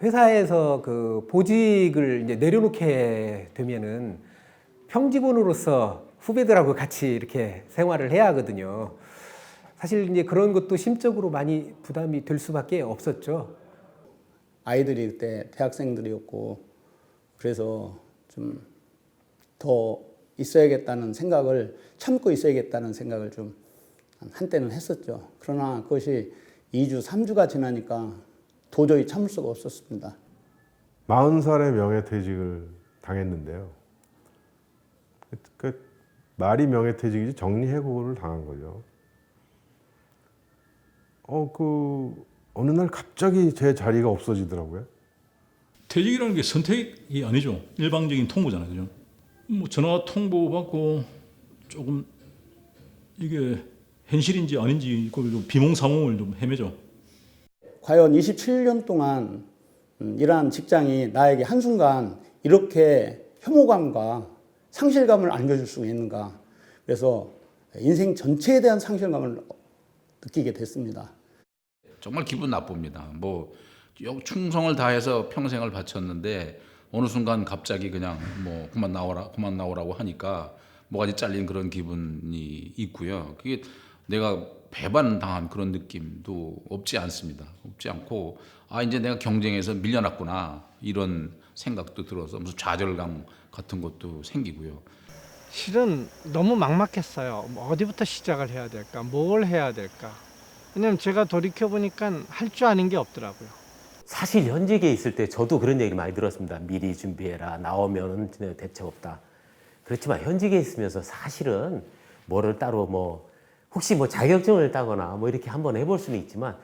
회사에서 그 보직을 이제 내려놓게 되면은 평직원으로서 후배들하고 같이 이렇게 생활을 해야 하거든요. 사실 이제 그런 것도 심적으로 많이 부담이 될 수밖에 없었죠. 아이들이 그때 대학생들이었고 그래서 좀 더 있어야겠다는 생각을 참고 있어야겠다는 생각을 좀 한때는 했었죠. 그러나 그것이 2주, 3주가 지나니까 도저히 참을 수가 없었습니다. 40살에 명예퇴직을 당했는데요. 그 말이 명예퇴직이지 정리해고를 당한 거죠. 어느 날 갑자기 제 자리가 없어지더라고요. 퇴직이라는 게 선택이 아니죠. 일방적인 통보잖아요. 그죠? 뭐 전화 통보 받고 조금 이게 현실인지 아닌지 좀 비몽사몽을 좀 헤매죠. 과연 27년 동안 일한 직장이 나에게 한순간 이렇게 혐오감과 상실감을 안겨줄 수 있는가. 그래서 인생 전체에 대한 상실감을 느끼게 됐습니다. 정말 기분 나쁩니다. 뭐 충성을 다해서 평생을 바쳤는데 어느 순간 갑자기 그냥 뭐 그만 나오라고 하니까 뭐가지 잘린 그런 기분이 있고요. 그게 내가 배반당한 그런 느낌도 없지 않습니다. 없지 않고 이제 내가 경쟁에서 밀려났구나 이런 생각도 들어서 무슨 좌절감 같은 것도 생기고요. 실은 너무 막막했어요. 뭐 어디부터 시작을 해야 될까? 뭘 해야 될까? 왜냐면 제가 돌이켜보니까 할 줄 아는 게 없더라고요. 사실 현직에 있을 때 저도 그런 얘기 많이 들었습니다. 미리 준비해라. 나오면 대책 없다. 그렇지만 현직에 있으면서 사실은 뭐를 따로 혹시 자격증을 따거나 이렇게 한번 해볼 수는 있지만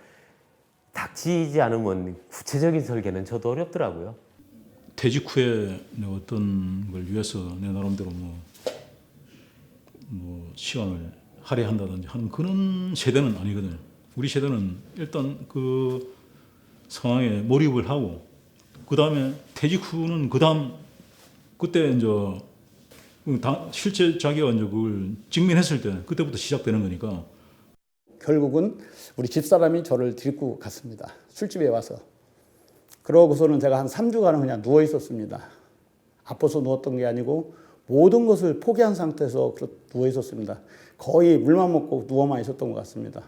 닥치지 않으면 구체적인 설계는 저도 어렵더라고요. 퇴직 후에 내가 어떤 걸 위해서 내 나름대로 시간을 할애한다든지 하는 그런 세대는 아니거든요. 우리 세대는 일단 그 상황에 몰입을 하고 그 다음에 퇴직 후는 그때 이제 실제 자기가 이제 그걸 직면했을 때 그때부터 시작되는 거니까. 결국은 우리 집사람이 저를 데리고 갔습니다. 술집에 와서. 그러고서는 제가 한 3주간은 그냥 누워 있었습니다. 아파서 누웠던 게 아니고 모든 것을 포기한 상태에서 누워 있었습니다. 거의 물만 먹고 누워만 있었던 것 같습니다.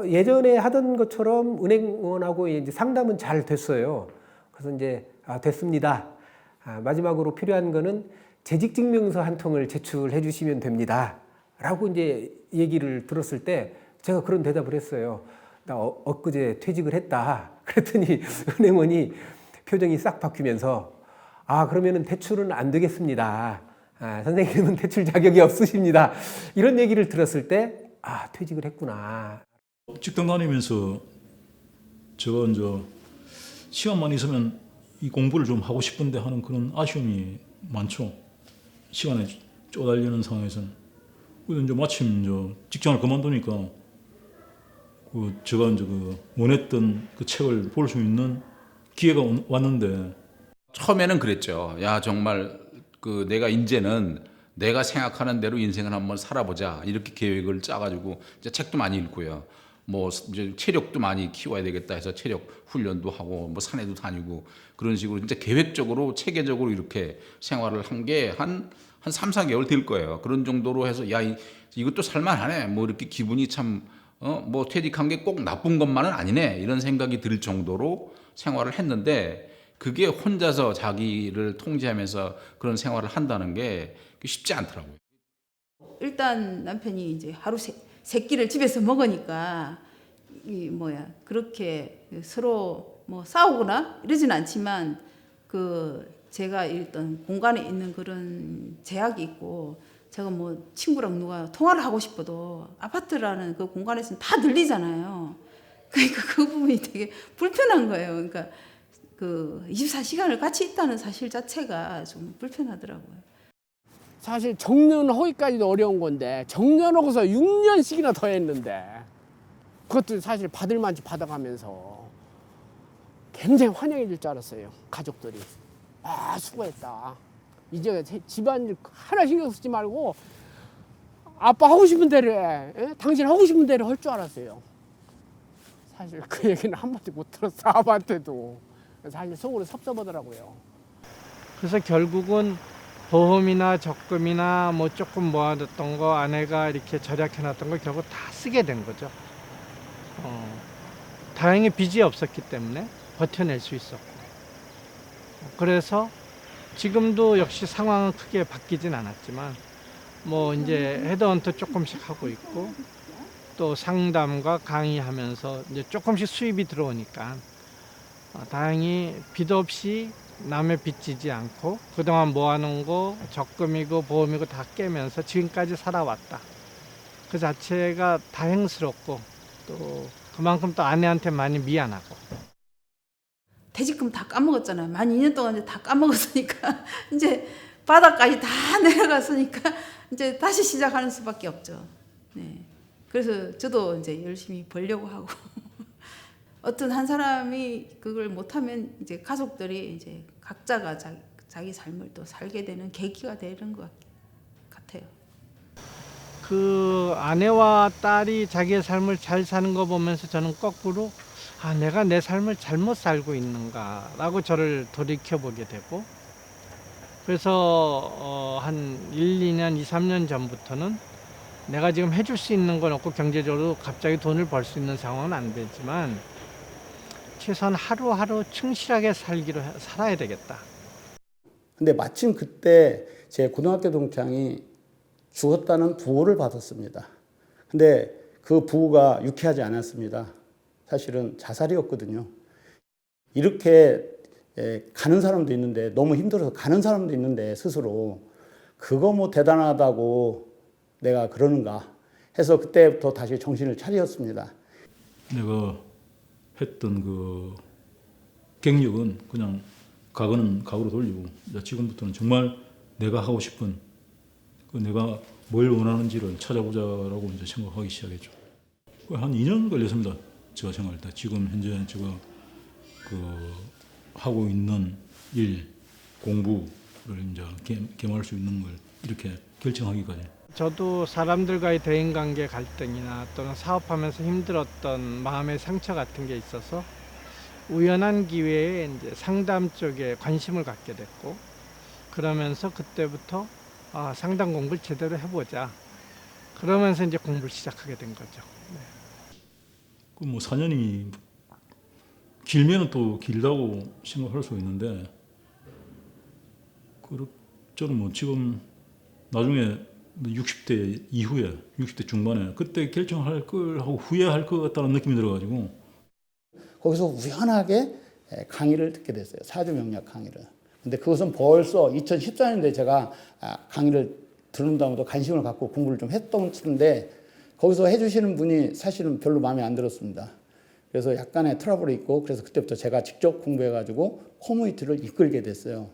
예전에 하던 것처럼 은행원하고 이제 상담은 잘 됐어요. 그래서 이제 됐습니다. 마지막으로 필요한 거는 재직증명서 한 통을 제출해 주시면 됩니다. 라고 이제 얘기를 들었을 때 제가 그런 대답을 했어요. 나 엊그제 퇴직을 했다. 그랬더니 은행원이 표정이 싹 바뀌면서 그러면은 대출은 안 되겠습니다. 선생님은 대출 자격이 없으십니다. 이런 얘기를 들었을 때 퇴직을 했구나. 직장 다니면서 제가 이제 시간만 있으면 이 공부를 좀 하고 싶은데 하는 그런 아쉬움이 많죠. 시간에 쪼달리는 상황에서는. 그래서 이제 마침 직장을 그만두니까 제가 이제 원했던 그 책을 볼 수 있는 기회가 왔는데. 처음에는 그랬죠. 야, 정말 내가 이제는 내가 생각하는 대로 인생을 한번 살아보자 이렇게 계획을 짜가지고 이제 책도 많이 읽고요. 이제 체력도 많이 키워야 되겠다 해서 체력 훈련도 하고 산에도 다니고 그런 식으로 진짜 계획적으로 체계적으로 이렇게 생활을 한 게 한 3, 4개월 될 거예요. 그런 정도로 해서 이것도 살만하네. 이렇게 기분이 참 퇴직한 게 꼭 나쁜 것만은 아니네. 이런 생각이 들 정도로 생활을 했는데 그게 혼자서 자기를 통제하면서 그런 생활을 한다는 게 쉽지 않더라고요. 일단 남편이 이제 하루 세 끼를 집에서 먹으니까 그렇게 서로 싸우거나 이러진 않지만 제가 일단 공간에 있는 그런 제약이 있고 제가 친구랑 누가 통화를 하고 싶어도 아파트라는 그 공간에서는 다 들리잖아요. 그러니까 그 부분이 되게 불편한 거예요. 그러니까 24시간을 같이 있다는 사실 자체가 좀 불편하더라고요. 사실 정년허기까지도 어려운 건데 정년하고서 6년씩이나 더 했는데 그것도 사실 받을 만치 받아가면서 굉장히 환영해 줄 줄 알았어요. 가족들이. 아, 수고했다. 이제 집안일 하나 신경 쓰지 말고 아빠 하고 싶은 대로 해. 예? 당신 하고 싶은 대로 할 줄 알았어요. 사실 그 얘기는 한마디 못 들었어, 아빠한테도. 사실 속으로 섭섭하더라고요. 그래서 결국은 보험이나 적금이나 뭐 조금 모아뒀던 거 아내가 이렇게 절약해놨던 거 결국 다 쓰게 된 거죠. 다행히 빚이 없었기 때문에 버텨낼 수 있었고. 그래서 지금도 역시 상황은 크게 바뀌진 않았지만 뭐 이제 헤드헌터 조금씩 하고 있고 또 상담과 강의하면서 이제 조금씩 수입이 들어오니까 다행히 빚 없이 남의 빚 지지 않고 그동안 모아놓은 거 적금이고 보험이고 다 깨면서 지금까지 살아왔다. 그 자체가 다행스럽고 또 그만큼 또 아내한테 많이 미안하고. 퇴직금 다 까먹었잖아요. 만 2년 동안 이제 다 까먹었으니까 이제 바닥까지 다 내려갔으니까 이제 다시 시작하는 수밖에 없죠. 네. 그래서 저도 이제 열심히 벌려고 하고 어떤 한 사람이 그걸 못하면 이제 가족들이 이제 각자가 자기 삶을 또 살게 되는 계기가 되는 것 같아요. 그 아내와 딸이 자기의 삶을 잘 사는 거 보면서 저는 거꾸로 내가 내 삶을 잘못 살고 있는가라고 저를 돌이켜보게 되고 그래서 한 1, 2년, 2, 3년 전부터는 내가 지금 해줄 수 있는 건 없고 경제적으로 갑자기 돈을 벌 수 있는 상황은 안 되지만 최소한 하루하루 충실하게 살아야 되겠다. 근데 마침 그때 제 고등학교 동창이 죽었다는 부호를 받았습니다. 근데 그 부호가 유쾌하지 않았습니다. 사실은 자살이었거든요. 이렇게 가는 사람도 있는데 너무 힘들어서 가는 사람도 있는데 스스로 그거 뭐 대단하다고 내가 그러는가 해서 그때부터 다시 정신을 차렸습니다. 내가 했던 그 경력은 그냥 과거는 과거로 돌리고 지금부터는 정말 내가 하고 싶은 그 내가 뭘 원하는지를 찾아보자라고 이제 생각하기 시작했죠. 한 2년 걸렸습니다. 제가 생각할 때 지금 현재 제가 그 하고 있는 일 공부를 이제 겸할 수 있는 걸 이렇게 결정하기까지. 저도 사람들과의 대인관계 갈등이나 또는 사업하면서 힘들었던 마음의 상처 같은 게 있어서 우연한 기회에 이제 상담 쪽에 관심을 갖게 됐고 그러면서 그때부터 상담 공부를 제대로 해보자. 그러면서 이제 공부를 시작하게 된 거죠. 네. 그 뭐 4년이 길면은 또 길다고 생각할 수 있는데 저는 뭐 지금 나중에 60대 이후에 60대 중반에 그때 결정할 걸 하고 후회할 것 같다는 느낌이 들어가지고 거기서 우연하게 강의를 듣게 됐어요. 사주명리학 강의를. 근데 그것은 벌써 2014년도에 제가 강의를 듣는 다음부터 관심을 갖고 공부를 좀 했던 건데 거기서 해주시는 분이 사실은 별로 마음에 안 들었습니다. 그래서 약간의 트러블이 있고 그래서 그때부터 제가 직접 공부해가지고 커뮤니티를 이끌게 됐어요.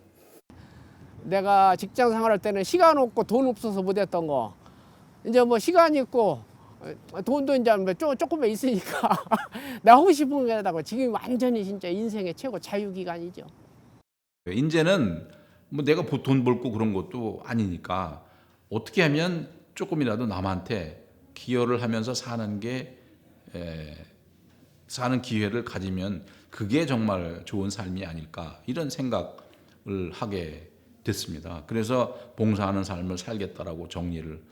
내가 직장 생활할 때는 시간 없고 돈 없어서 못했던 거 이제 뭐 시간 있고 돈도 이제 조금 있으니까 나 하고 싶은 게다가 지금 완전히 진짜 인생의 최고 자유기간이죠. 이제는 뭐 내가 돈 벌고 그런 것도 아니니까 어떻게 하면 조금이라도 남한테 기여를 하면서 사는 기회를 가지면 그게 정말 좋은 삶이 아닐까 이런 생각을 하게 됐습니다. 그래서 봉사하는 삶을 살겠다라고 정리를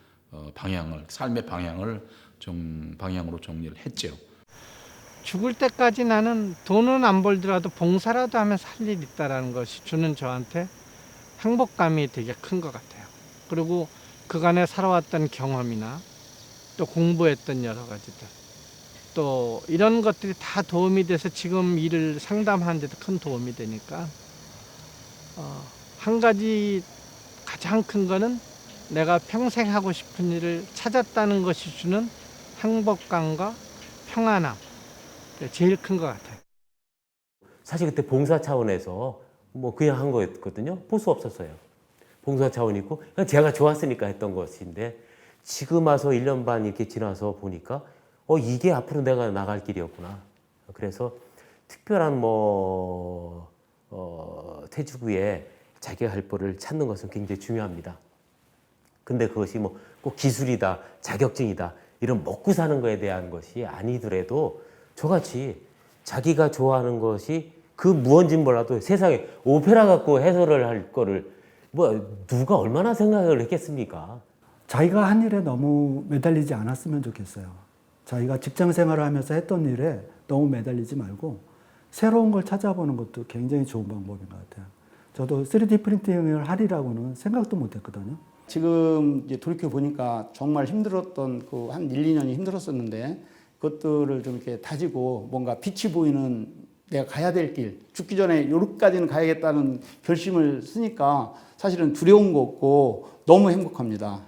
삶의 방향으로 정리를 했죠. 죽을 때까지 나는 돈은 안 벌더라도 봉사라도 하면 살 일 있다라는 것이 주는 저한테 행복감이 되게 큰 것 같아요. 그리고 그간에 살아왔던 경험이나 또 공부했던 여러 가지들 또 이런 것들이 다 도움이 돼서 지금 일을 상담하는 데도 큰 도움이 되니까 한 가지 가장 큰 거는 내가 평생 하고 싶은 일을 찾았다는 것이 주는 행복감과 평안함 제일 큰 것 같아요. 사실 그때 봉사 차원에서 뭐 그냥 한 거였거든요. 보수 없었어요. 봉사 차원이고 그냥 제가 좋았으니까 했던 것인데 지금 와서 1년 반 이렇게 지나서 보니까 이게 앞으로 내가 나갈 길이었구나. 그래서 특별한 퇴직 후에 자기가 할 바를 찾는 것은 굉장히 중요합니다. 근데 그것이 뭐 꼭 기술이다, 자격증이다 이런 먹고 사는 거에 대한 것이 아니더라도 저같이 자기가 좋아하는 것이 그 무언진 몰라도 세상에 오페라 갖고 해설을 할 거를 뭐 누가 얼마나 생각을 했겠습니까? 자기가 한 일에 너무 매달리지 않았으면 좋겠어요. 자기가 직장 생활을 하면서 했던 일에 너무 매달리지 말고 새로운 걸 찾아보는 것도 굉장히 좋은 방법인 것 같아요. 저도 3D 프린팅을 하리라고는 생각도 못 했거든요. 지금 이제 돌이켜 보니까 정말 힘들었던 그 한 1, 2년이 힘들었었는데 그것들을 좀 이렇게 다지고 뭔가 빛이 보이는 내가 가야 될 길, 죽기 전에 요렇게까지는 가야겠다는 결심을 쓰니까 사실은 두려운 거 없고 너무 행복합니다.